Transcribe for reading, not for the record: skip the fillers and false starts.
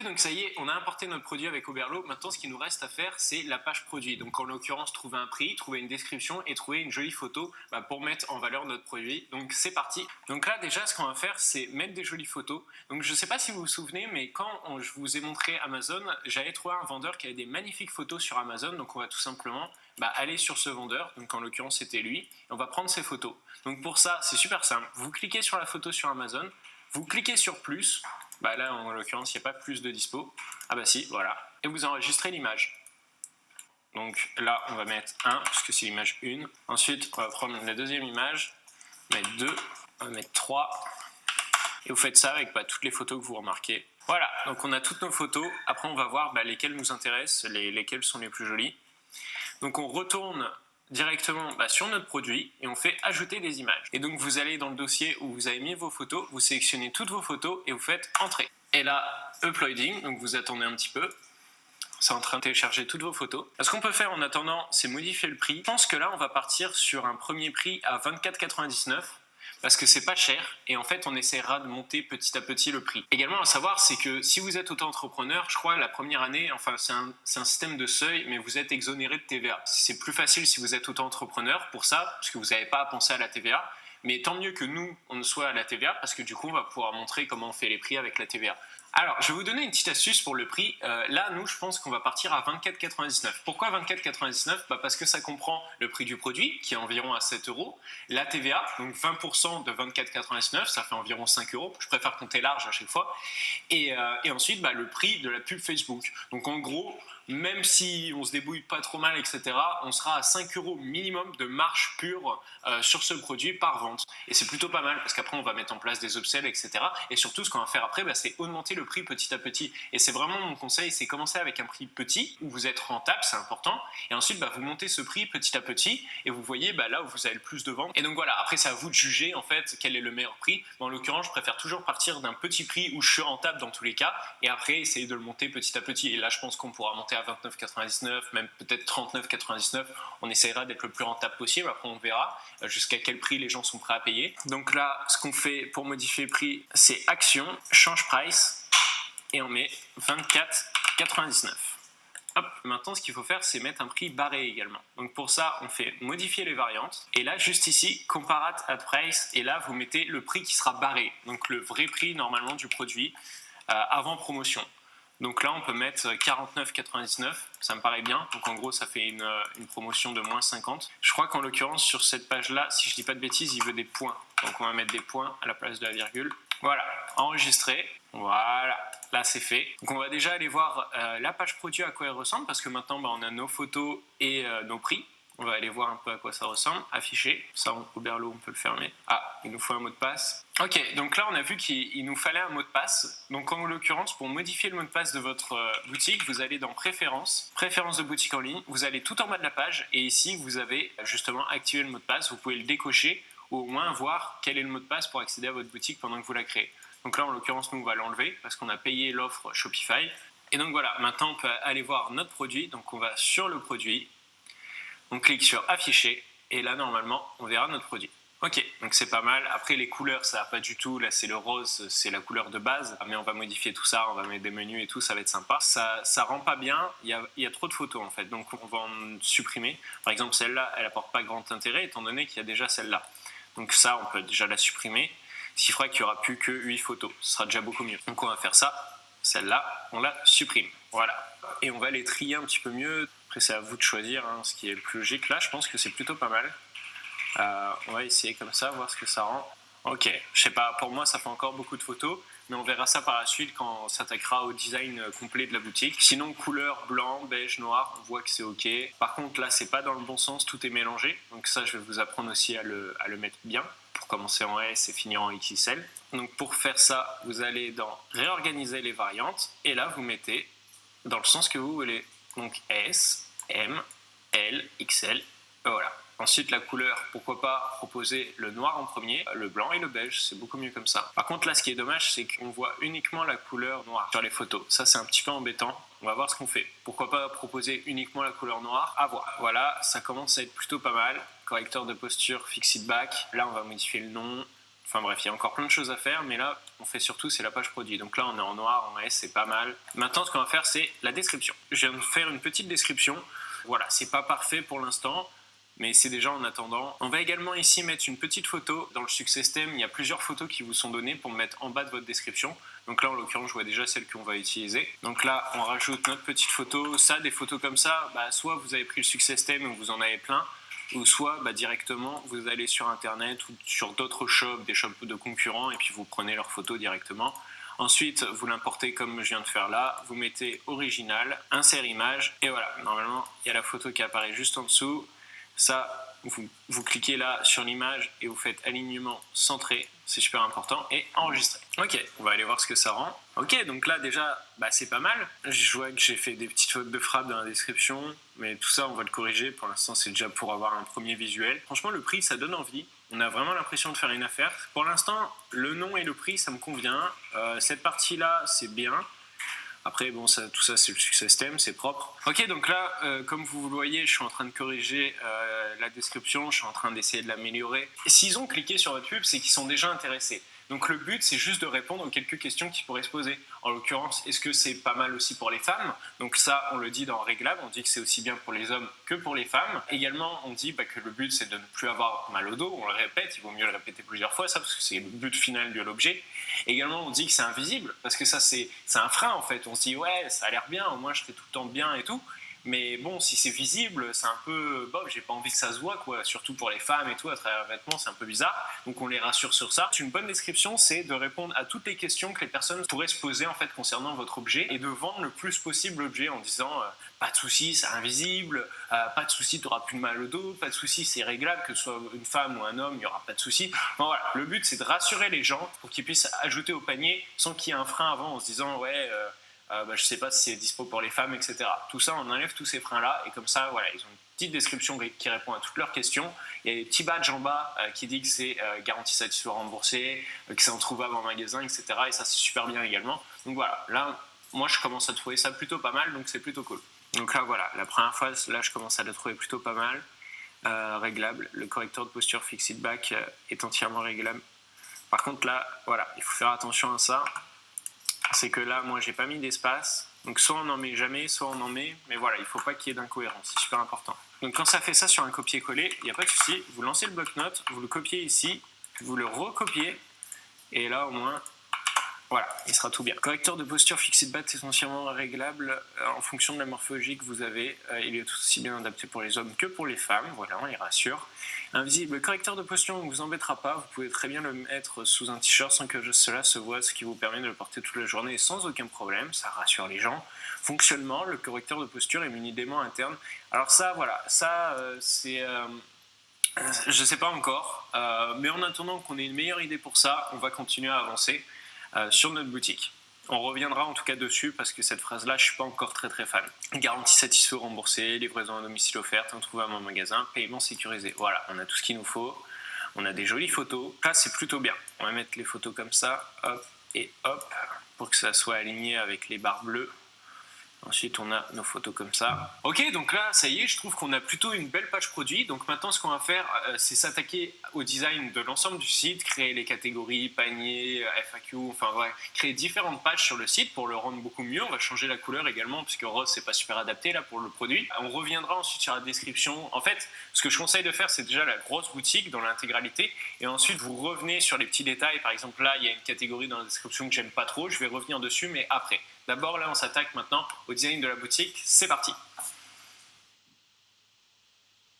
Donc ça y est, on a importé notre produit avec Oberlo. Maintenant, ce qu'il nous reste à faire, c'est la page produit. Donc en l'occurrence, trouver un prix, trouver une description et trouver une jolie photo pour mettre en valeur notre produit. Donc c'est parti. Donc là, déjà, ce qu'on va faire, c'est mettre des jolies photos. Donc je ne sais pas si vous vous souvenez, mais quand je vous ai montré Amazon, j'avais trouvé un vendeur qui avait des magnifiques photos sur Amazon. Donc on va tout simplement aller sur ce vendeur. Donc en l'occurrence, c'était lui. Et on va prendre ses photos. Donc pour ça, c'est super simple. Vous cliquez sur la photo sur Amazon. Vous cliquez sur plus. Là, en l'occurrence, il n'y a pas plus de dispo. Ah bah si, voilà. Et vous enregistrez l'image. Donc là, on va mettre 1, puisque c'est l'image 1. Ensuite, on va prendre la deuxième image, mettre 2, on va mettre 3. Et vous faites ça avec toutes les photos que vous remarquez. Voilà, donc on a toutes nos photos. Après, on va voir lesquelles nous intéressent, lesquelles sont les plus jolies. Donc on retourne directement sur notre produit et on fait ajouter des images. Et donc vous allez dans le dossier où vous avez mis vos photos, vous sélectionnez toutes vos photos et vous faites entrer. Et là, uploading, donc vous attendez un petit peu. C'est en train de télécharger toutes vos photos. Ce qu'on peut faire en attendant, c'est modifier le prix. Je pense que là, on va partir sur un premier prix à 24,99 € parce que c'est pas cher et en fait on essaiera de monter petit à petit le prix. Également à savoir, c'est que si vous êtes auto-entrepreneur, je crois la première année, enfin c'est un système de seuil, mais vous êtes exonéré de TVA. C'est plus facile si vous êtes auto-entrepreneur pour ça, parce que vous n'avez pas à penser à la TVA. Mais tant mieux que nous, on soit à la TVA, parce que du coup, on va pouvoir montrer comment on fait les prix avec la TVA. Alors, je vais vous donner une petite astuce pour le prix. Là, nous, je pense qu'on va partir à 24,99 €. Pourquoi 24,99 € Parce que ça comprend le prix du produit, qui est environ à 7 €, la TVA, donc 20% de 24,99 €, ça fait environ 5 €. Je préfère compter large à chaque fois. Et ensuite, le prix de la pub Facebook. Donc, en gros, même si on se débrouille pas trop mal, etc., on sera à 5 € minimum de marge pure sur ce produit par vente. Et c'est plutôt pas mal parce qu'après on va mettre en place des upsells, etc. Et surtout ce qu'on va faire après, c'est augmenter le prix petit à petit. Et c'est vraiment mon conseil, c'est commencer avec un prix petit où vous êtes rentable, c'est important. Et ensuite vous montez ce prix petit à petit et vous voyez là où vous avez le plus de ventes. Et donc voilà, après c'est à vous de juger en fait quel est le meilleur prix. En l'occurrence, je préfère toujours partir d'un petit prix où je suis rentable dans tous les cas et après essayer de le monter petit à petit. Et là je pense qu'on pourra monter à 29,99, même peut-être 39,99. On essaiera d'être le plus rentable possible. Après, on verra jusqu'à quel prix les gens sont prêts à payer. Donc là, ce qu'on fait pour modifier le prix, c'est action, change price, et on met 24,99. Hop, maintenant, ce qu'il faut faire, c'est mettre un prix barré également. Donc pour ça, on fait modifier les variantes. Et là, juste ici, comparate at price. Et là, vous mettez le prix qui sera barré. Donc le vrai prix, normalement, du produit avant promotion. Donc là, on peut mettre 49,99, ça me paraît bien. Donc en gros, ça fait une promotion de moins 50. Je crois qu'en l'occurrence, sur cette page-là, si je dis pas de bêtises, il veut des points. Donc on va mettre des points à la place de la virgule. Voilà, enregistrer. Voilà, là c'est fait. Donc on va déjà aller voir la page produit, à quoi elle ressemble, parce que maintenant, on a nos photos et nos prix. On va aller voir un peu à quoi ça ressemble. Afficher. Ça, Oberlo, on peut le fermer. Ah, il nous faut un mot de passe. Ok, donc là, on a vu qu'il nous fallait un mot de passe. Donc en l'occurrence, pour modifier le mot de passe de votre boutique, vous allez dans Préférences, Préférences de boutique en ligne. Vous allez tout en bas de la page et ici, vous avez justement activé le mot de passe. Vous pouvez le décocher ou au moins voir quel est le mot de passe pour accéder à votre boutique pendant que vous la créez. Donc là, en l'occurrence, nous, on va l'enlever parce qu'on a payé l'offre Shopify. Et donc voilà, maintenant, on peut aller voir notre produit. Donc on va sur le produit. On clique sur afficher et là normalement on verra notre produit. Ok, donc c'est pas mal. Après les couleurs ça va pas du tout, là c'est le rose, c'est la couleur de base, mais on va modifier tout ça, on va mettre des menus et tout, ça va être sympa. Ça rend pas bien, il y a trop de photos en fait, donc on va en supprimer. Par exemple celle-là, elle apporte pas grand intérêt étant donné qu'il y a déjà celle-là. Donc ça on peut déjà la supprimer, ce qui fera qu'il y aura plus que 8 photos, ce sera déjà beaucoup mieux. Donc on va faire ça, celle-là on la supprime, voilà. Et on va les trier un petit peu mieux. Après, c'est à vous de choisir ce qui est le plus logique. Là, je pense que c'est plutôt pas mal. On va essayer comme ça, voir ce que ça rend. Ok, je sais pas, pour moi, ça fait encore beaucoup de photos, mais on verra ça par la suite quand on s'attaquera au design complet de la boutique. Sinon, couleur blanc, beige, noir, on voit que c'est ok. Par contre, là, c'est pas dans le bon sens, tout est mélangé. Donc ça, je vais vous apprendre aussi à le mettre bien, pour commencer en S et finir en XXL. Donc pour faire ça, vous allez dans réorganiser les variantes, et là, vous mettez dans le sens que vous voulez. Donc S, M, L, XL, voilà. Ensuite la couleur, pourquoi pas proposer le noir en premier, le blanc et le beige, c'est beaucoup mieux comme ça. Par contre là ce qui est dommage c'est qu'on voit uniquement la couleur noire sur les photos, ça c'est un petit peu embêtant. On va voir ce qu'on fait. Pourquoi pas proposer uniquement la couleur noire, à voir. Voilà, ça commence à être plutôt pas mal. Correcteur de posture, fix it back, là on va modifier le nom, Enfin bref, il y a encore plein de choses à faire, mais là, on fait surtout, c'est la page produit. Donc là, on est en noir, en S, c'est pas mal. Maintenant, ce qu'on va faire, c'est la description. Je viens de faire une petite description. Voilà, c'est pas parfait pour l'instant, mais c'est déjà en attendant. On va également ici mettre une petite photo. Dans le Success Theme, il y a plusieurs photos qui vous sont données pour mettre en bas de votre description. Donc là, en l'occurrence, je vois déjà celle qu'on va utiliser. Donc là, on rajoute notre petite photo. Ça, des photos comme ça, soit vous avez pris le Success Theme et vous en avez plein, ou soit directement vous allez sur internet ou sur d'autres shops, des shops de concurrents, et puis vous prenez leurs photos directement. Ensuite, vous l'importez comme je viens de faire là, vous mettez original, insert image, et voilà, normalement il y a la photo qui apparaît juste en dessous. Ça, vous cliquez là sur l'image et vous faites alignement centré, c'est super important, et enregistrer. Ok, on va aller voir ce que ça rend. Ok, donc là déjà, c'est pas mal. Je vois que j'ai fait des petites fautes de frappe dans la description, mais tout ça on va le corriger. Pour l'instant, c'est déjà pour avoir un premier visuel. Franchement, le prix, ça donne envie. On a vraiment l'impression de faire une affaire. Pour l'instant, le nom et le prix, ça me convient. Cette partie-là, c'est bien. Après, bon, tout ça, c'est le Success Theme, c'est propre. Ok, donc là, comme vous le voyez, je suis en train de corriger la description, je suis en train d'essayer de l'améliorer. S'ils ont cliqué sur votre pub, c'est qu'ils sont déjà intéressés. Donc le but, c'est juste de répondre aux quelques questions qui pourraient se poser. En l'occurrence, est-ce que c'est pas mal aussi pour les femmes? Donc ça, on le dit dans Réglable, on dit que c'est aussi bien pour les hommes que pour les femmes. Également, on dit que le but, c'est de ne plus avoir mal au dos. On le répète, il vaut mieux le répéter plusieurs fois, ça, parce que c'est le but final de l'objet. Également, on dit que c'est invisible, parce que ça, c'est un frein, en fait. On se dit, ouais, ça a l'air bien, au moins je fais tout le temps bien et tout. Mais bon, si c'est visible, c'est un peu bof, j'ai pas envie que ça se voit, quoi. Surtout pour les femmes et tout, à travers les vêtements, c'est un peu bizarre. Donc on les rassure sur ça. Une bonne description, c'est de répondre à toutes les questions que les personnes pourraient se poser en fait concernant votre objet et de vendre le plus possible l'objet en disant pas de souci, c'est invisible, pas de souci, tu n'auras plus de mal au dos, pas de souci, c'est réglable, que ce soit une femme ou un homme, il n'y aura pas de souci. Bon, voilà, le but c'est de rassurer les gens pour qu'ils puissent ajouter au panier sans qu'il y ait un frein avant en se disant ouais. Je sais pas si c'est dispo pour les femmes, etc. Tout ça, on enlève tous ces freins-là et comme ça, voilà, ils ont une petite description qui répond à toutes leurs questions. Il y a des petits badges en bas qui disent que c'est garantie satisfait remboursé, que c'est introuvable en magasin, etc. Et ça, c'est super bien également. Donc voilà, là, moi, je commence à trouver ça plutôt pas mal, donc c'est plutôt cool. Donc là, voilà, la première phase, là, je commence à la trouver plutôt pas mal. Réglable, le correcteur de posture Fixed Back est entièrement réglable. Par contre, là, voilà, il faut faire attention à ça. C'est que là, moi, j'ai pas mis d'espace. Donc, soit on n'en met jamais, soit on en met. Mais voilà, il faut pas qu'il y ait d'incohérence. C'est super important. Donc, quand ça fait ça sur un copier-coller, il n'y a pas de souci. Vous lancez le bloc-notes, vous le copiez ici, vous le recopiez. Et là, au moins, voilà, il sera tout bien. Correcteur de posture Fixed Back est essentiellement réglable en fonction de la morphologie que vous avez. Il est aussi bien adapté pour les hommes que pour les femmes. Voilà, on les rassure. Invisible, le correcteur de posture ne vous embêtera pas. Vous pouvez très bien le mettre sous un t-shirt sans que cela se voit, ce qui vous permet de le porter toute la journée sans aucun problème. Ça rassure les gens. Fonctionnement, le correcteur de posture est muni d'aimant interne. Alors ça, voilà, ça c'est... je sais pas encore, mais en attendant qu'on ait une meilleure idée pour ça, on va continuer à avancer sur notre boutique. On reviendra en tout cas dessus parce que cette phrase-là, je suis pas encore très fan. Garantie satisfait remboursée, livraison à domicile offerte, introuvable en magasin, paiement sécurisé. Voilà, on a tout ce qu'il nous faut. On a des jolies photos. Là, c'est plutôt bien. On va mettre les photos comme ça, hop et hop, pour que ça soit aligné avec les barres bleues. Ensuite, on a nos photos comme ça. Ok, donc là, ça y est, je trouve qu'on a plutôt une belle page produit. Donc maintenant, ce qu'on va faire, c'est s'attaquer au design de l'ensemble du site, créer les catégories, paniers, FAQ, enfin ouais, créer différentes pages sur le site pour le rendre beaucoup mieux. On va changer la couleur également, puisque rose, c'est pas super adapté là pour le produit. On reviendra ensuite sur la description. En fait, ce que je conseille de faire, c'est déjà la grosse boutique dans l'intégralité. Et ensuite, vous revenez sur les petits détails. Par exemple, là, il y a une catégorie dans la description que j'aime pas trop. Je vais revenir dessus, mais après. D'abord, là, on s'attaque maintenant au design de la boutique. C'est parti!